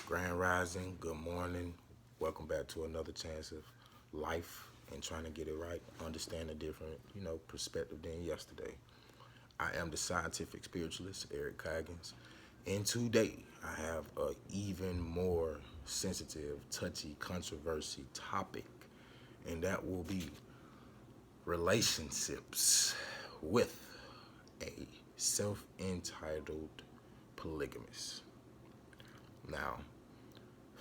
Grand Rising, good morning. Welcome back to another chance of life and trying to get it right. Understand a different, perspective than yesterday. I am the scientific spiritualist, Eric Coggins. And today I have a even more sensitive, touchy, controversy topic, and that will be relationships with a self-entitled polygamist. Now,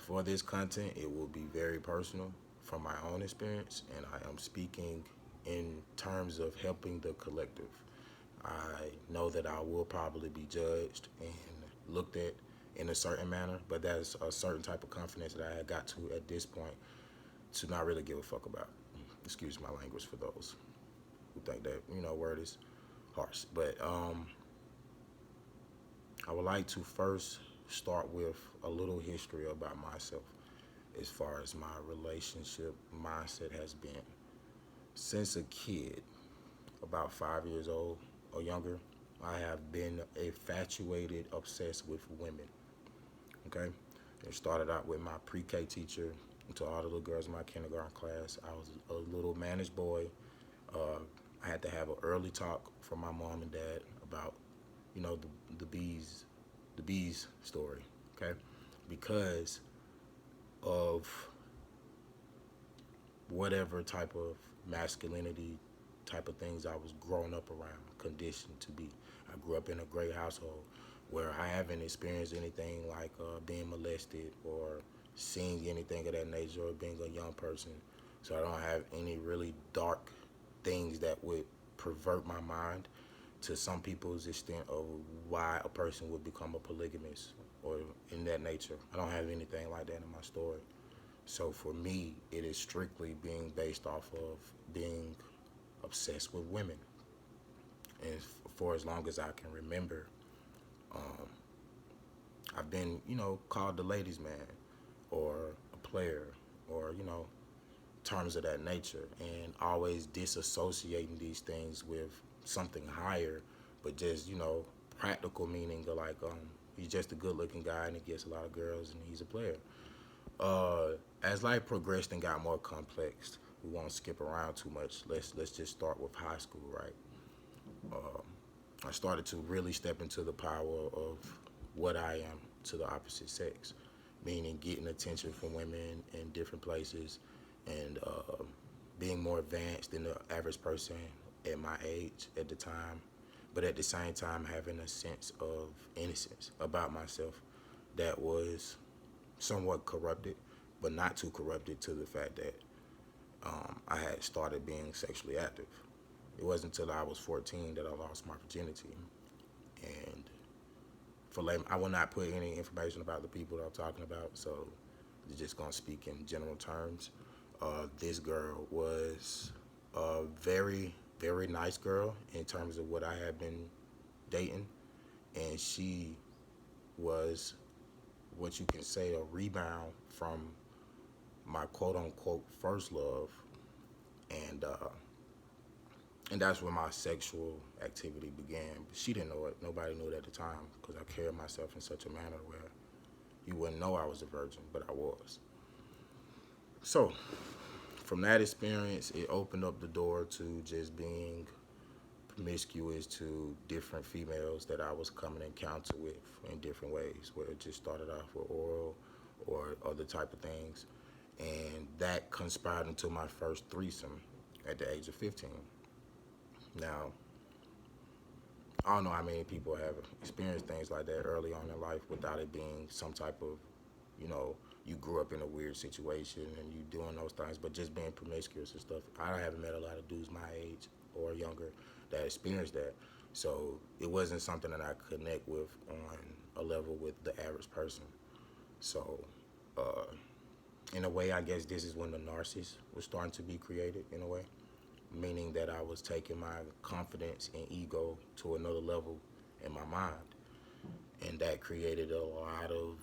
for this content, it will be very personal from my own experience, and I am speaking in terms of helping the collective. I know that I will probably be judged and looked at in a certain manner, but that's a certain type of confidence that I had got to at this point to not really give a fuck about. Excuse my language for those who think that, word is harsh. But I would like to first start with a little history about myself as far as my relationship mindset has been. Since a kid, about 5 years old or younger, I have been infatuated, obsessed with women. Okay? It started out with my pre-K teacher, and to all the little girls in my kindergarten class. I was a little managed boy. Uh, I had to have an early talk from my mom and dad about, the bees story. Okay? Because of whatever type of masculinity type of things I was growing up around, conditioned to be. I grew up in a great household where I haven't experienced anything like being molested or seeing anything of that nature or being a young person. So I don't have any really dark things that would pervert my mind to some people's extent of why a person would become a polygamist or in that nature. I don't have anything like that in my story. So for me, it is strictly being based off of being obsessed with women. And for as long as I can remember, um, I've been, called the ladies' man or a player or, terms of that nature, and always disassociating these things with something higher, but just, practical meaning of like, he's just a good looking guy and he gets a lot of girls and he's a player. As life progressed and got more complex, we won't skip around too much. Let's just start with high school, right? Um, I started to really step into the power of what I am to the opposite sex, meaning getting attention from women in different places and being more advanced than the average person at my age at the time, but at the same time having a sense of innocence about myself that was somewhat corrupted, but not too corrupted to the fact that I had started being sexually active. It wasn't until I was 14 that I lost my virginity. And I will not put any information about the people that I'm talking about, so I'm just going to speak in general terms. This girl was a very, very nice girl in terms of what I had been dating, and she was what you can say a rebound from my quote unquote first love, and that's when my sexual activity began. But she didn't know it. Nobody knew it at the time because I carried myself in such a manner where you wouldn't know I was a virgin, but I was. So from that experience, it opened up the door to just being promiscuous to different females that I was coming in encounter with in different ways, where it just started off with oral or other type of things. And that conspired into my first threesome at the age of 15. Now, I don't know how many people have experienced things like that early on in life without it being some type of, you grew up in a weird situation and you doing those things, but just being promiscuous and stuff. I haven't met a lot of dudes my age or younger that experienced that. So it wasn't something that I connect with on a level with the average person. So, in a way, I guess this is when the narcissist was starting to be created, in a way, meaning that I was taking my confidence and ego to another level in my mind. And that created a lot of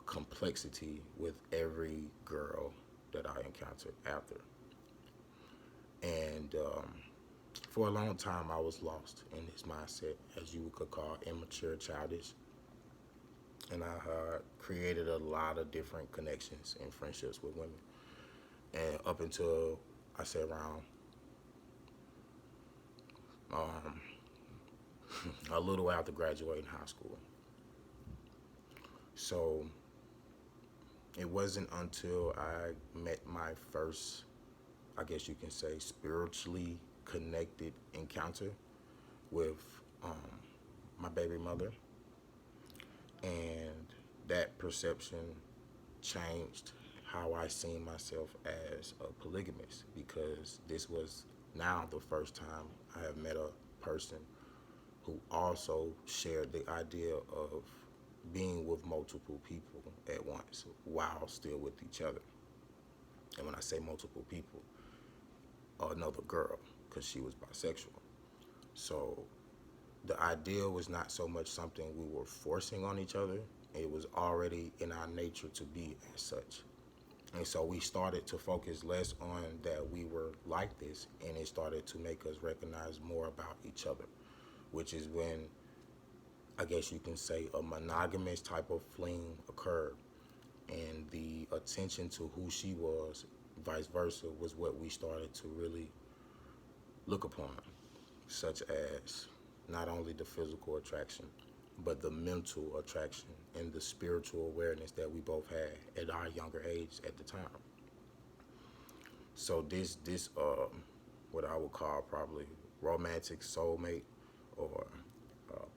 complexity with every girl that I encountered after. And for a long time, I was lost in this mindset, as you could call immature, childish. and I created a lot of different connections and friendships with women. And up until I say around um, a little after graduating high school. So it wasn't until I met my first, I guess you can say, spiritually connected encounter with my baby mother, and that perception changed how I seen myself as a polygamist, because this was now the first time I have met a person who also shared the idea of being with multiple people at once while still with each other. And when I say multiple people, another girl, because she was bisexual. So the idea was not so much something we were forcing on each other. It was already in our nature to be as such. And so we started to focus less on that we were like this, and it started to make us recognize more about each other, which is when, I guess you can say, a monogamous type of fling occurred, and the attention to who she was, vice versa, was what we started to really look upon, such as not only the physical attraction, but the mental attraction and the spiritual awareness that we both had at our younger age at the time. So this what I would call probably romantic soulmate or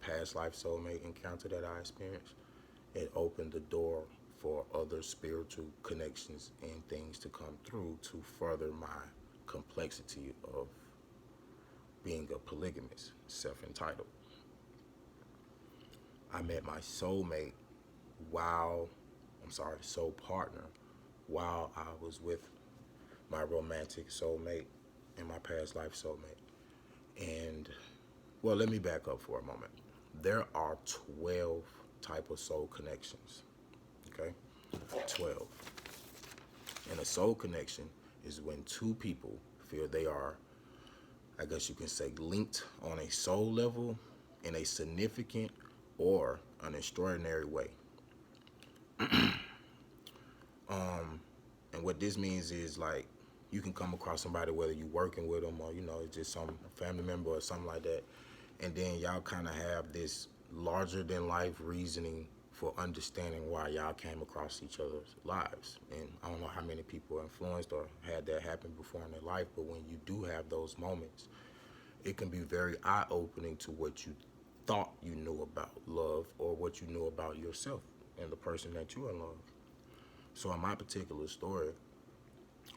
past life soulmate encounter that I experienced, it opened the door for other spiritual connections and things to come through to further my complexity of being a polygamist, self-entitled. I met my soulmate soul partner, while I was with my romantic soulmate and my past life soulmate. And, well, let me back up for a moment. There are 12 type of soul connections, okay? 12. And a soul connection is when two people feel they are, I guess you can say, linked on a soul level in a significant or an extraordinary way. And what this means is, like, you can come across somebody, whether you're working with them or, it's just some family member or something like that, and then y'all kind of have this larger than life reasoning for understanding why y'all came across each other's lives. And I don't know how many people are influenced or had that happen before in their life, but when you do have those moments, it can be very eye-opening to what you thought you knew about love or what you knew about yourself and the person that you are in love. So in my particular story,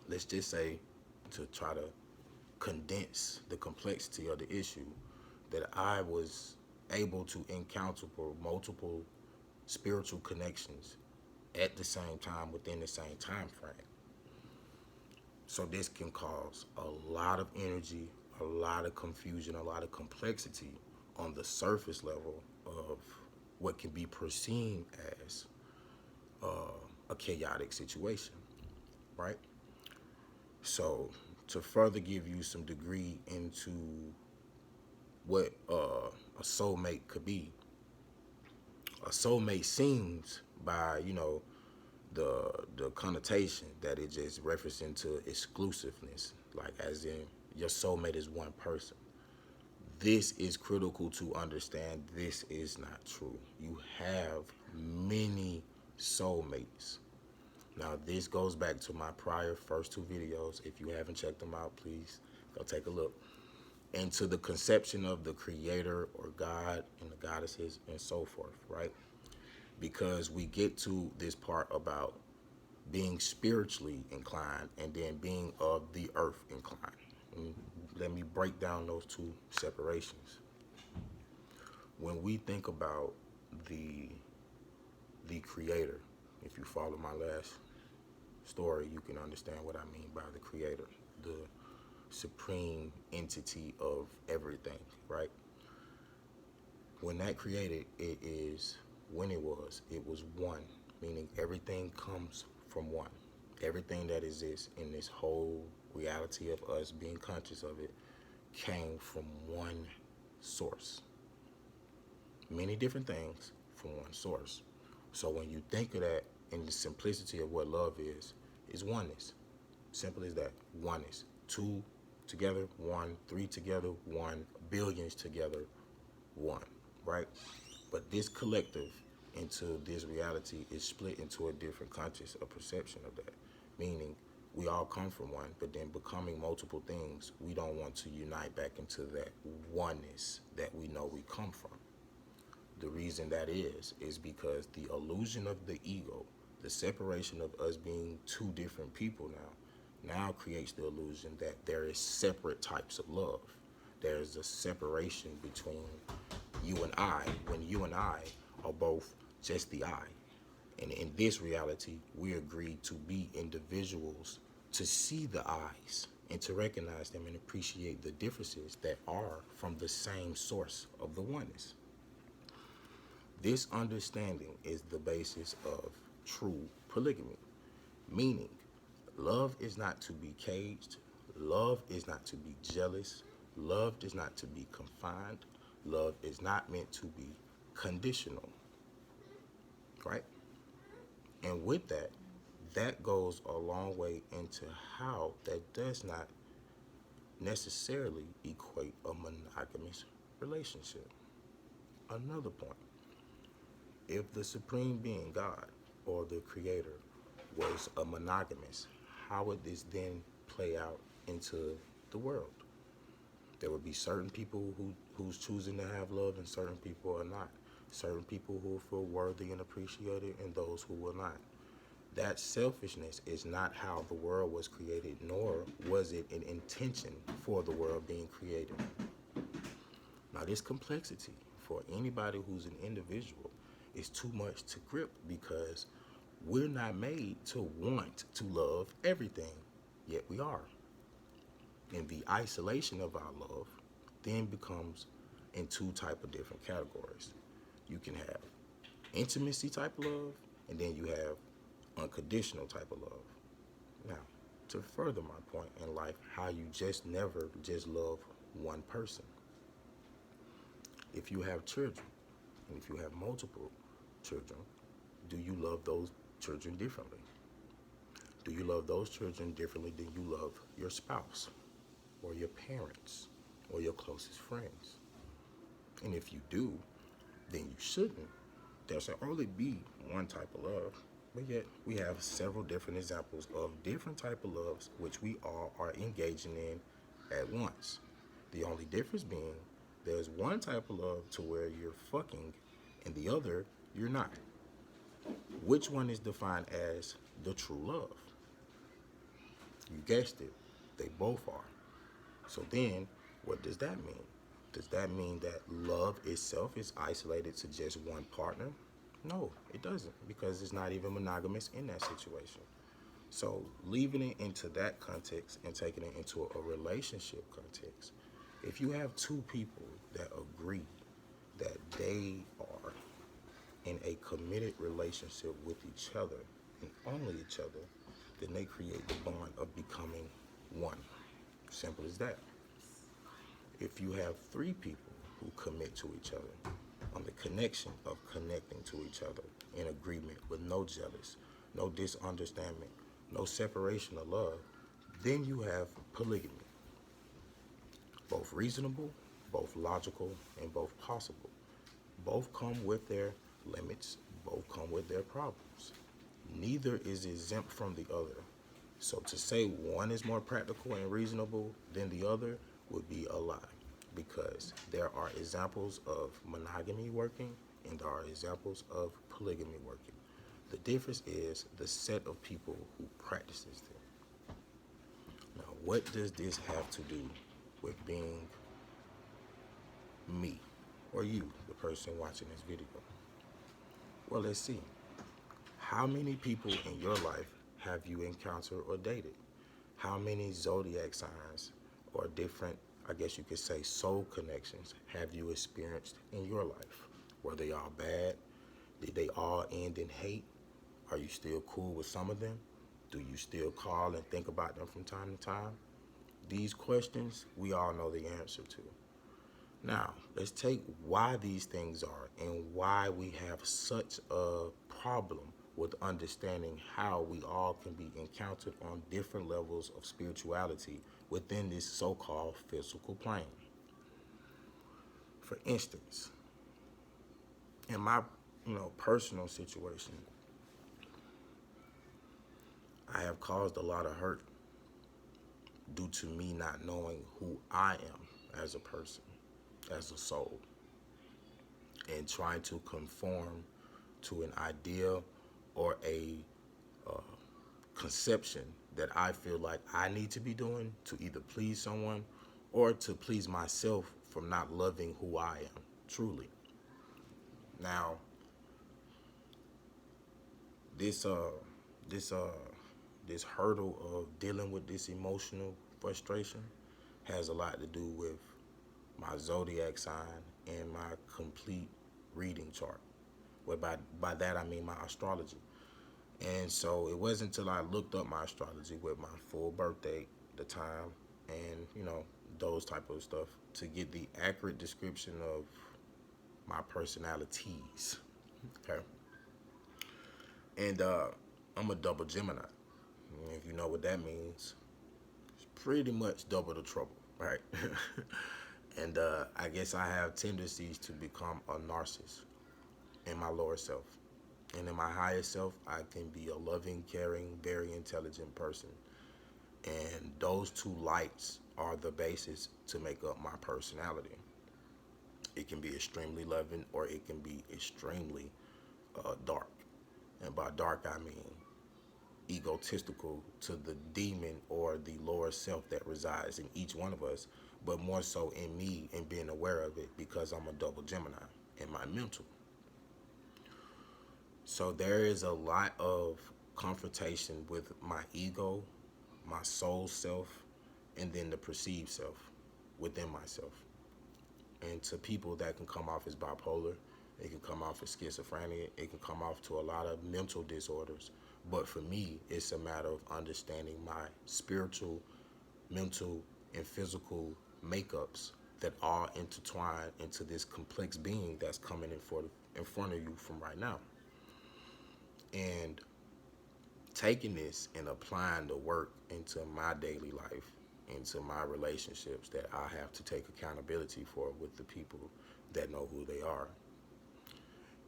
let's just say, to try to condense the complexity of the issue, that I was able to encounter multiple spiritual connections at the same time within the same time frame. So this can cause a lot of energy, a lot of confusion, a lot of complexity on the surface level of what can be perceived as a chaotic situation, right? So to further give you some degree into what a soulmate could be, a soulmate seems, by the connotation that it just referencing to exclusiveness, like as in your soulmate is one person. This is critical to understand. This is not true. You have many soulmates. Now, this goes back to my prior first two videos. If you haven't checked them out, please go take a look. Into the conception of the creator or God and the goddesses and so forth, right? Because we get to this part about being spiritually inclined and then being of the earth inclined. And let me break down those two separations. When we think about the creator, if you follow my last story, you can understand what I mean by the creator, the supreme entity of everything, right? When that created, it was one, meaning everything comes from one. Everything that exists in this whole reality of us being conscious of it came from one source. Many different things from one source. So when you think of that in the simplicity of what love is oneness. Simple as that. Oneness. Two together, one. Three together, one. Billions together, one. Right? But this collective into this reality is split into a different conscious, a perception of that. Meaning we all come from one, but then becoming multiple things, we don't want to unite back into that oneness that we know we come from. The reason that is because the illusion of the ego, the separation of us being two different people now creates the illusion that there is separate types of love. There's a separation between you and I, when you and I are both just the I. And in this reality, we agree to be individuals, to see the eyes and to recognize them and appreciate the differences that are from the same source of the oneness. This understanding is the basis of true polygamy, meaning love is not to be caged, love is not to be jealous, love is not to be confined, love is not meant to be conditional, right? And with that, that goes a long way into how that does not necessarily equate a monogamous relationship. Another point, if the supreme being, God, or the creator, was a monogamous, how would this then play out into the world? There would be certain people who's choosing to have love and certain people are not. Certain people who will feel worthy and appreciated and those who will not. That selfishness is not how the world was created, nor was it an intention for the world being created. Now, this complexity for anybody who's an individual is too much to grip because we're not made to want to love everything, yet we are. And the isolation of our love then becomes in two type of different categories. You can have intimacy type of love, and then you have unconditional type of love. Now, to further my point in life, how you just never just love one person. If you have children, and if you have multiple children, do you love those children differently? Do you love those children differently than you love your spouse or your parents or your closest friends? And if you do, then you shouldn't. There should only be one type of love, but yet we have several different examples of different type of loves which we all are engaging in at once. The only difference being there's one type of love to where you're fucking and the other you're not. Which one is defined as the true love? You guessed it, they both are. So then, what does that mean? Does that mean that love itself is isolated to just one partner? No, it doesn't, because it's not even monogamous in that situation. So leaving it into that context and taking it into a relationship context, if you have two people that agree that they are in a committed relationship with each other and only each other, then they create the bond of becoming one. Simple as that. If you have three people who commit to each other on the connection of connecting to each other in agreement with no jealous, no misunderstanding, no separation of love, then you have polygamy. Both reasonable, both logical, and both possible. Both come with their limits, both come with their problems. Neither is exempt from the other. So to say one is more practical and reasonable than the other would be a lie, because there are examples of monogamy working and there are examples of polygamy working. The difference is the set of people who practices them. Now, what does this have to do with being me or you, the person watching this video? Well, let's see. How many people in your life have you encountered or dated? How many zodiac signs or different, I guess you could say, soul connections have you experienced in your life? Were they all bad? Did they all end in hate? Are you still cool with some of them? Do you still call and think about them from time to time? These questions we all know the answer to. Now, let's take why these things are and why we have such a problem with understanding how we all can be encountered on different levels of spirituality within this so-called physical plane. For instance, in my, personal situation, I have caused a lot of hurt due to me not knowing who I am as a person, as a soul, and trying to conform to an idea or a conception that I feel like I need to be doing to either please someone or to please myself from not loving who I am truly. Now, this this uh this hurdle of dealing with this emotional frustration has a lot to do with my zodiac sign and my complete reading chart. Well, by that I mean my astrology. And so it wasn't until I looked up my astrology with my full birthday, the time, and those type of stuff to get the accurate description of my personalities. Okay, and I'm a double Gemini. If you know what that means, it's pretty much double the trouble, right? And I guess I have tendencies to become a narcissist in my lower self. And in my higher self, I can be a loving, caring, very intelligent person. And those two lights are the basis to make up my personality. It can be extremely loving or it can be extremely dark. And by dark, I mean egotistical to the demon or the lower self that resides in each one of us, but more so in me and being aware of it because I'm a double Gemini in my mental. So there is a lot of confrontation with my ego, my soul self, and then the perceived self within myself. And to people that can come off as bipolar, it can come off as schizophrenia, it can come off to a lot of mental disorders. But for me, it's a matter of understanding my spiritual, mental, and physical makeups that all intertwine into this complex being that's coming in front of you from right now. And taking this and applying the work into my daily life, into my relationships that I have to take accountability for with the people that know who they are,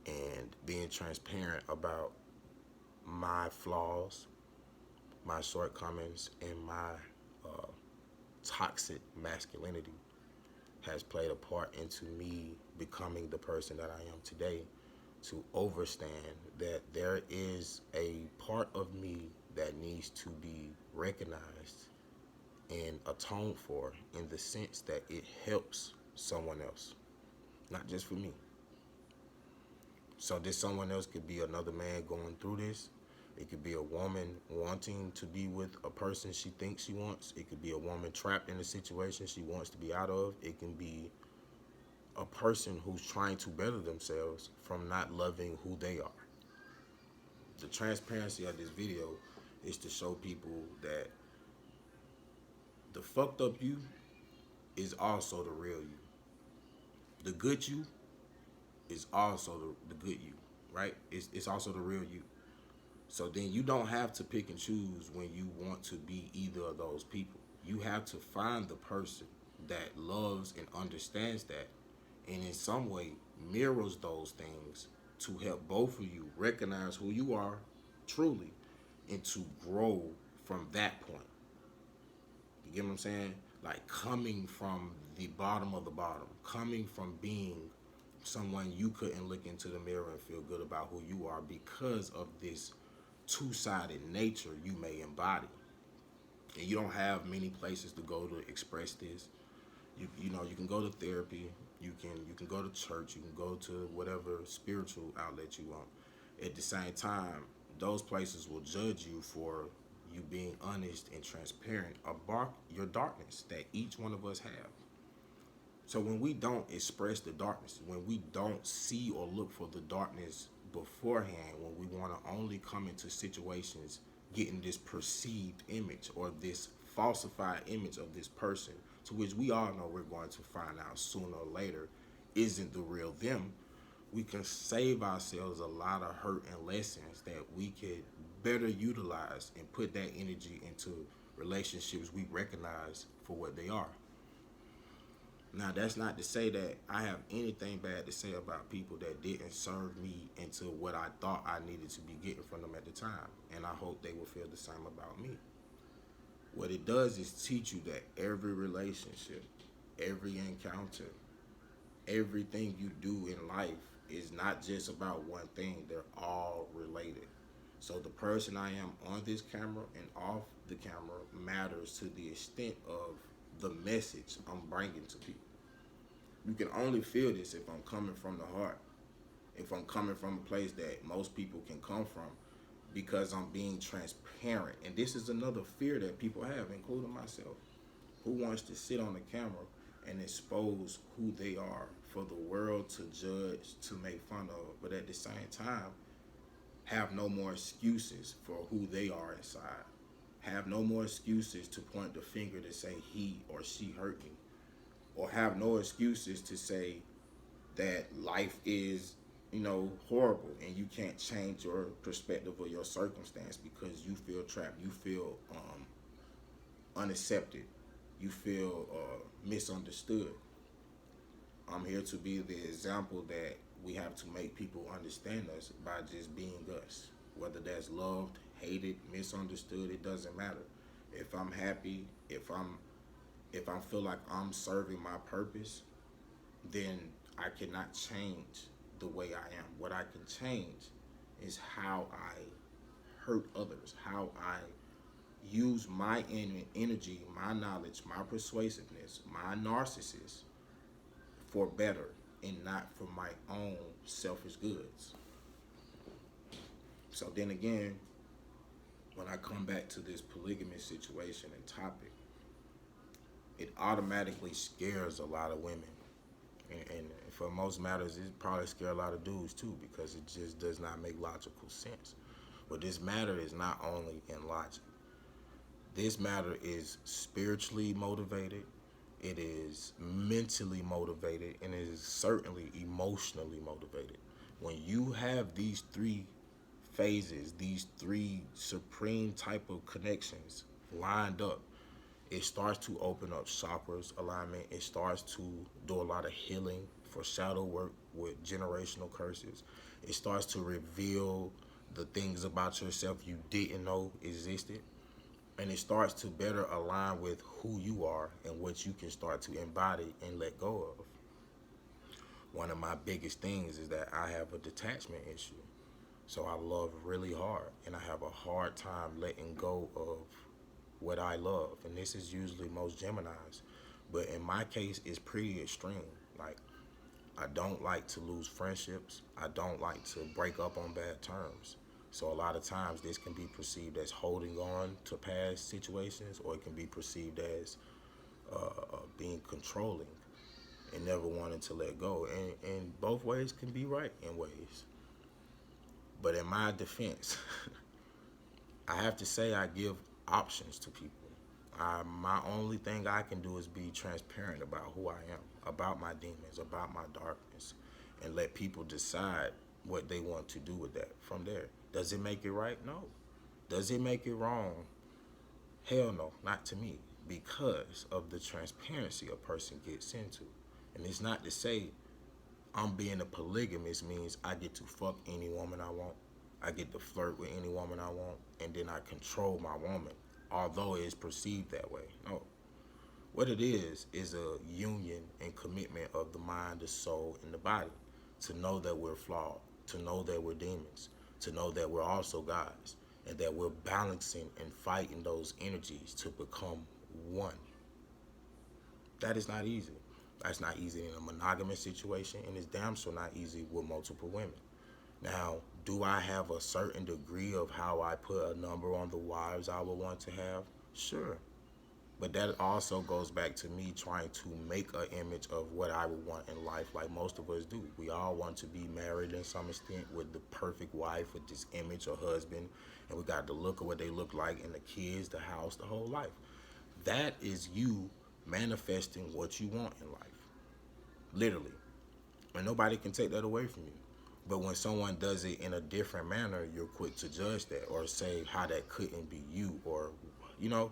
and being transparent about my flaws, my shortcomings, and my toxic masculinity has played a part into me becoming the person that I am today, to understand that there is a part of me that needs to be recognized and atoned for in the sense that it helps someone else, not just for me. So this someone else could be another man going through this. It could be a woman wanting to be with a person she thinks she wants. It could be a woman trapped in a situation she wants to be out of. It can be a person who's trying to better themselves from not loving who they are. The transparency of this video is to show people that the fucked up you is also the real you. The good you is also the good you, right? It's also the real you. So then you don't have to pick and choose when you want to be either of those people. You have to find the person that loves and understands that, and in some way mirrors those things to help both of you recognize who you are truly and to grow from that point. You get what I'm saying? Like coming from the bottom of the bottom, coming from being someone you couldn't look into the mirror and feel good about who you are because of this two-sided nature you may embody. And you don't have many places to go to express this. You can go to therapy, you can go to church, you can go to whatever spiritual outlet you want. At the same time, those places will judge you for you being honest and transparent about your darkness that each one of us have. So when we don't express the darkness, when we don't see or look for the darkness beforehand, when we want to only come into situations getting this perceived image or this falsified image of this person to which we all know we're going to find out sooner or later isn't the real them, we can save ourselves a lot of hurt and lessons that we could better utilize and put that energy into relationships we recognize for what they are. Now, that's not to say that I have anything bad to say about people that didn't serve me into what I thought I needed to be getting from them at the time. And I hope they will feel the same about me. What it does is teach you that every relationship, every encounter, everything you do in life is not just about one thing, they're all related. So the person I am on this camera and off the camera matters to the extent of the message I'm bringing to people. You can only feel this if I'm coming from the heart, if I'm coming from a place that most people can come from, because I'm being transparent. And this is another fear that people have, including myself. Who wants to sit on the camera and expose who they are for the world to judge, to make fun of, but at the same time, have no more excuses for who they are inside. Have no more excuses to point the finger to say he or she hurt me. Or have no excuses to say that life is, horrible and you can't change your perspective or your circumstance because you feel trapped, you feel unaccepted, you feel misunderstood. I'm here to be the example that we have to make people understand us by just being us. Whether that's loved, hated, misunderstood, it doesn't matter. If I'm happy, if I feel like I'm serving my purpose, then I cannot change the way I am. What I can change is how I hurt others, how I use my energy, my knowledge, my persuasiveness, my narcissist for better and not for my own selfish goods. So then again, when I come back to this polygamous situation and topic, it automatically scares a lot of women. And for most matters, it probably scares a lot of dudes too, because it just does not make logical sense. But this matter is not only in logic. This matter is spiritually motivated, it is mentally motivated, and it is certainly emotionally motivated. When you have these three phases, these three supreme type of connections lined up, it starts to open up chakras alignment. It starts to do a lot of healing for shadow work with generational curses. It starts to reveal the things about yourself you didn't know existed. And it starts to better align with who you are and what you can start to embody and let go of. One of my biggest things is that I have a detachment issue. So I love really hard, and I have a hard time letting go of what I love. And this is usually most Geminis. But in my case, it's pretty extreme. Like, I don't like to lose friendships. I don't like to break up on bad terms. So a lot of times this can be perceived as holding on to past situations, or it can be perceived as being controlling and never wanting to let go. And both ways can be right in ways. But in my defense, I have to say I give options to people. My only thing I can do is be transparent about who I am, about my demons, about my darkness, and let people decide what they want to do with that from there. Does it make it right? No. Does it make it wrong? Hell no, not to me, because of the transparency a person gets into. And it's not to say I'm being a polygamist means I get to fuck any woman I want. I get to flirt with any woman I want, and then I control my woman, although it's perceived that way. No. What it is a union and commitment of the mind, the soul, and the body to know that we're flawed, to know that we're demons, to know that we're also gods, and that we're balancing and fighting those energies to become one. That is not easy. That's not easy in a monogamous situation, and it's damn sure not easy with multiple women. Now, do I have a certain degree of how I put a number on the wives I would want to have? Sure. But that also goes back to me trying to make an image of what I would want in life, like most of us do. We all want to be married in some extent with the perfect wife, with this image or husband, and we got the look of what they look like, and the kids, the house, the whole life. That is you manifesting what you want in life, literally. And nobody can take that away from you. But when someone does it in a different manner, you're quick to judge that or say how that couldn't be you, or, you know,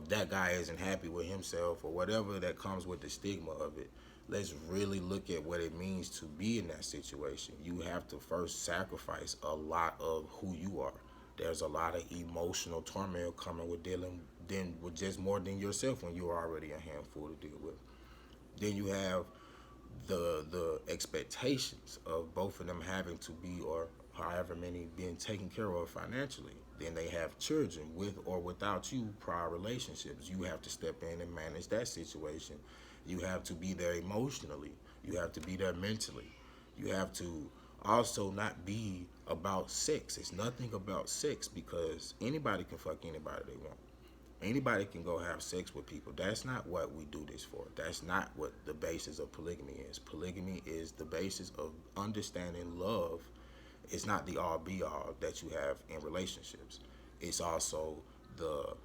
that guy isn't happy with himself or whatever that comes with the stigma of it. Let's really look at what it means to be in that situation. You have to first sacrifice a lot of who you are. There's a lot of emotional turmoil coming with dealing then with just more than yourself when you're already a handful to deal with. Then you have the expectations of both of them having to be, or however many, being taken care of financially. Then they have children with or without you, prior relationships. You have to step in and manage that situation. You have to be there emotionally. You have to be there mentally. You have to also not be about sex. It's nothing about sex, because anybody can fuck anybody they want. Anybody can go have sex with people. That's not what we do this for. That's not what the basis of polygamy is. Polygamy is the basis of understanding love. It's not the all be all that you have in relationships. It's also the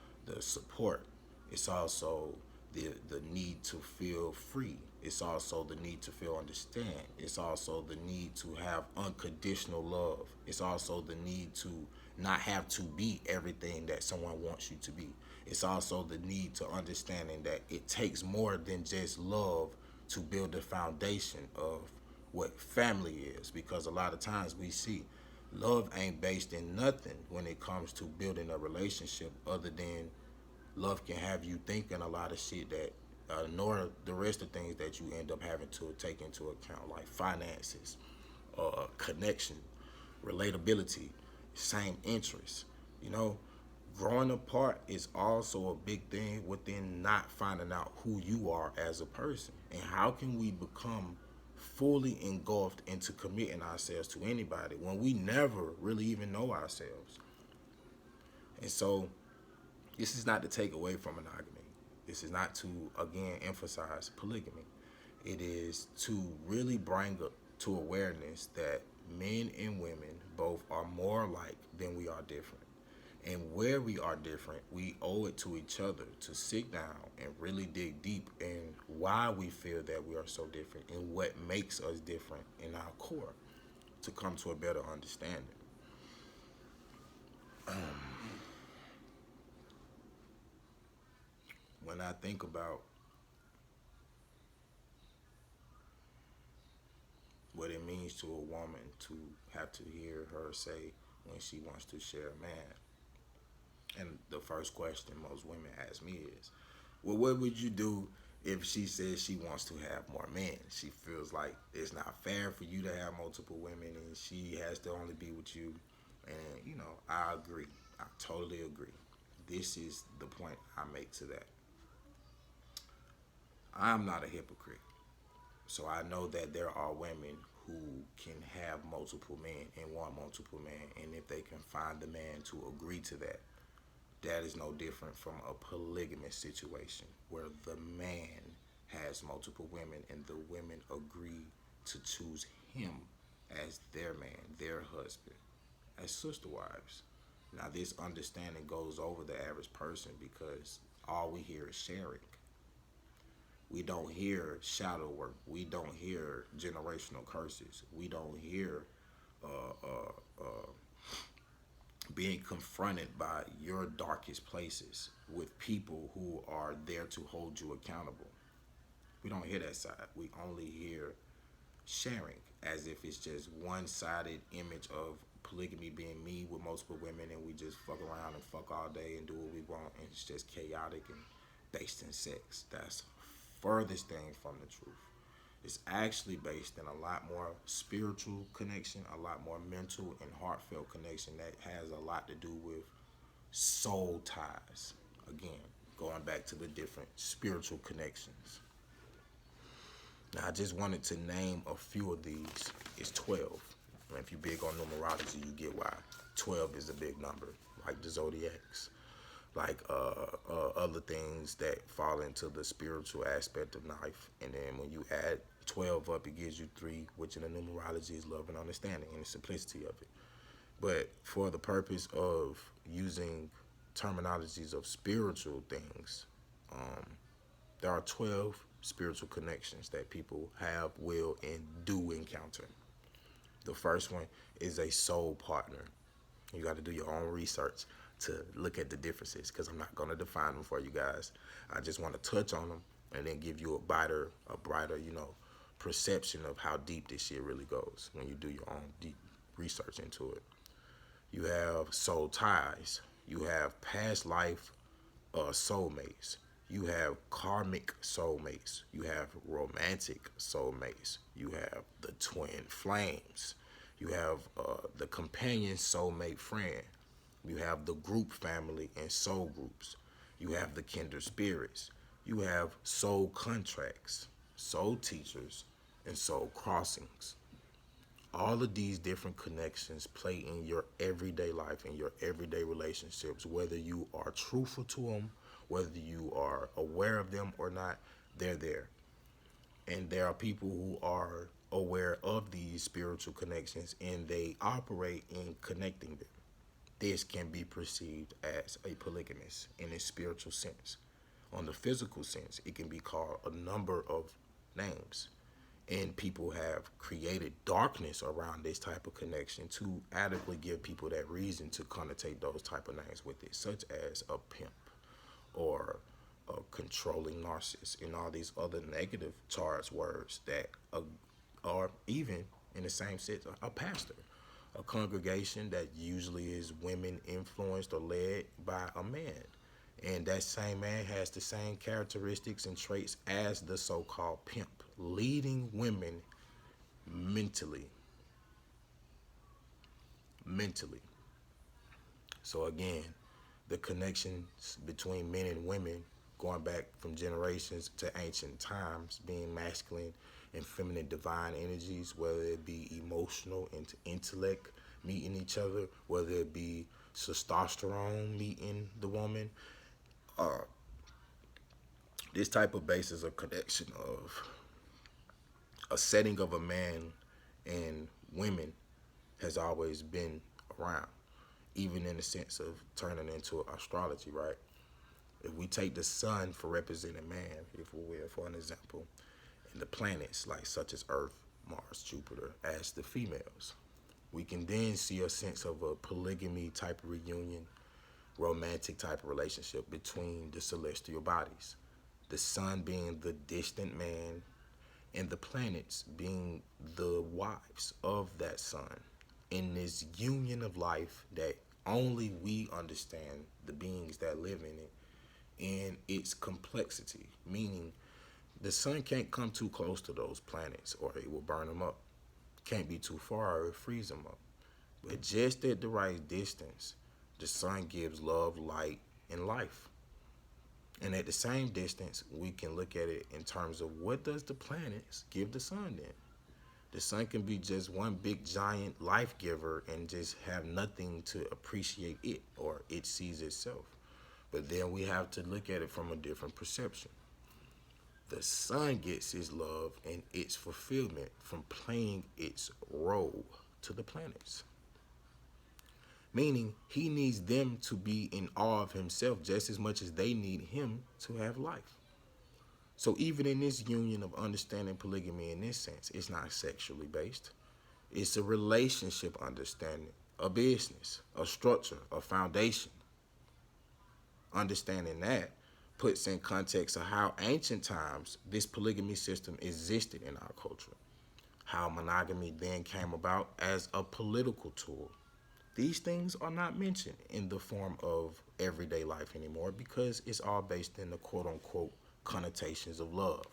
support. It's also the need to feel free. It's also the need to feel understand. It's also the need to have unconditional love. It's also the need to not have to be everything that someone wants you to be. It's also the need to understanding that it takes more than just love to build the foundation of what family is, because a lot of times we see love ain't based in nothing when it comes to building a relationship, other than love can have you thinking a lot of shit that nor the rest of things that you end up having to take into account, like finances, connection, relatability, same interests. You know, growing apart is also a big thing within not finding out who you are as a person. And how can we become fully engulfed into committing ourselves to anybody when we never really even know ourselves? And so this is not to take away from monogamy. This is not to, again, emphasize polygamy. It is to really bring up to awareness that men and women both are more alike than we are different. And where we are different, we owe it to each other to sit down and really dig deep in why we feel that we are so different and what makes us different in our core, to come to a better understanding. When I think about what it means to a woman to have to hear her say when she wants to share a man, and the first question most women ask me is, well, what would you do if she says she wants to have more men? She feels like it's not fair for you to have multiple women and she has to only be with you. And, you know, I agree. I totally agree. This is the point I make to that. I'm not a hypocrite. So I know that there are women who can have multiple men and want multiple men. And if they can find the man to agree to that, that is no different from a polygamous situation where the man has multiple women and the women agree to choose him as their man, their husband, as sister wives. Now, this understanding goes over the average person because all we hear is sharing. We don't hear shadow work. We don't hear generational curses. We don't hear uh, uh, uh, being confronted by your darkest places with people who are there to hold you accountable. We don't hear that side. We only hear sharing, as if it's just one-sided image of polygamy being me with multiple women and we just fuck around and fuck all day and do what we want, and it's just chaotic and based in sex. That's furthest thing from the truth. It's actually based in a lot more spiritual connection, a lot more mental and heartfelt connection that has a lot to do with soul ties. Again, going back to the different spiritual connections. Now, I just wanted to name a few of these. It's 12. And if you're big on numerology, you get why. 12 is a big number, like the zodiacs, like other things that fall into the spiritual aspect of life. And then when you add 12 up, it gives you 3, which in the numerology is love and understanding and the simplicity of it. But for the purpose of using terminologies of spiritual things, There are 12 spiritual connections that people have, will, and do encounter. The first one is a soul partner. You got to do your own research to look at the differences because I'm not going to define them for you guys. I just want to touch on them and then give you a brighter, perception of how deep this shit really goes when you do your own deep research into it. You have soul ties. You have past life soulmates. You have karmic soulmates. You have romantic soulmates. You have the twin flames. You have the companion soulmate friend. You have the group family and soul groups. You have the kindred spirits. You have soul contracts, soul teachers, and soul crossings. All of these different connections play in your everyday life, in your everyday relationships, whether you are truthful to them, whether you are aware of them or not, they're there. And there are people who are aware of these spiritual connections and they operate in connecting them. This can be perceived as a polygamist in a spiritual sense. On the physical sense, it can be called a number of names. And people have created darkness around this type of connection to adequately give people that reason to connotate those type of names with it, such as a pimp or a controlling narcissist and all these other negative charged words that are even in the same sense a pastor, a congregation that usually is women influenced or led by a man. And that same man has the same characteristics and traits as the so-called pimp, leading women mentally. Mentally. So again, the connections between men and women going back from generations to ancient times, being masculine and feminine divine energies, whether it be emotional and intellect meeting each other, whether it be testosterone meeting the woman, this type of basis of connection of a setting of a man and women has always been around, even in the sense of turning into astrology, right? If we take the sun for representing man, if we will, for an example, and the planets like such as Earth, Mars, Jupiter as the females, we can then see a sense of a polygamy type of reunion, romantic type of relationship between the celestial bodies. The sun being the distant man and the planets being the wives of that sun in this union of life that only we understand, the beings that live in it, and its complexity, meaning the sun can't come too close to those planets or it will burn them up. Can't be too far or it freeze them up. But just at the right distance, the sun gives love, light, and life. And at the same distance, we can look at it in terms of what does the planets give the sun then? The sun can be just one big giant life giver and just have nothing to appreciate it or it sees itself. But then we have to look at it from a different perception. The sun gets its love and its fulfillment from playing its role to the planets. Meaning he needs them to be in awe of himself just as much as they need him to have life. So even in this union of understanding polygamy in this sense, it's not sexually based. It's a relationship understanding, a business, a structure, a foundation. Understanding that puts in context of how ancient times this polygamy system existed in our culture. How monogamy then came about as a political tool. These things are not mentioned in the form of everyday life anymore because it's all based in the quote-unquote connotations of love.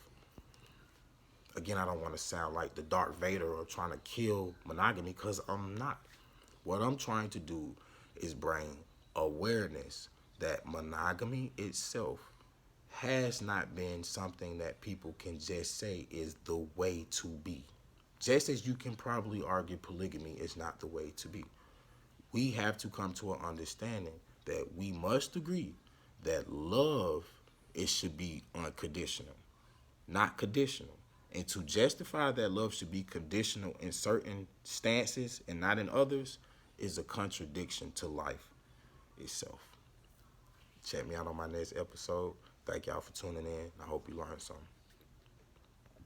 Again, I don't want to sound like the Darth Vader or trying to kill monogamy because I'm not. What I'm trying to do is bring awareness that monogamy itself has not been something that people can just say is the way to be. Just as you can probably argue polygamy is not the way to be. We have to come to an understanding that we must agree that love, it should be unconditional, not conditional. And to justify that love should be conditional in certain stances and not in others is a contradiction to life itself. Check me out on my next episode. Thank y'all for tuning in. I hope you learned something.